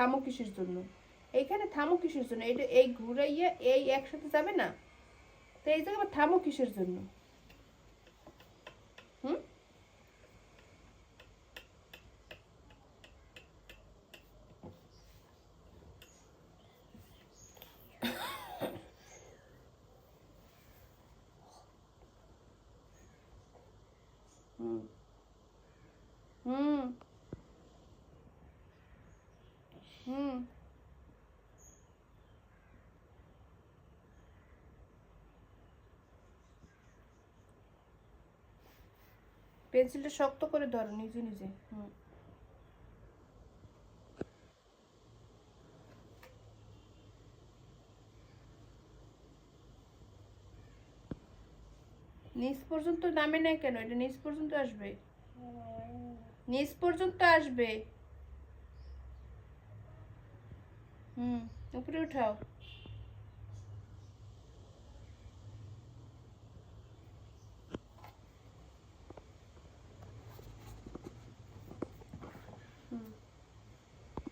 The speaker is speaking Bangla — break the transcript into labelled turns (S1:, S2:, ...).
S1: থামো কিসের জন্য? এইখানে থামো কিসের জন্য? এটা এই ঘুরাইয়া এই একসাথে যাবে না তো, এই জায়গায় আবার থামো কিসের জন্য? হুম হুম হুম হুম পেন্সিলটা শক্ত করে ধরো নিজে নিজে। হুম নিচ পর্যন্ত নামে নাই কেন? এটা নিচ পর্যন্ত আসবে, নিচ পর্যন্ত আসবে। হুম উপরে উঠাও।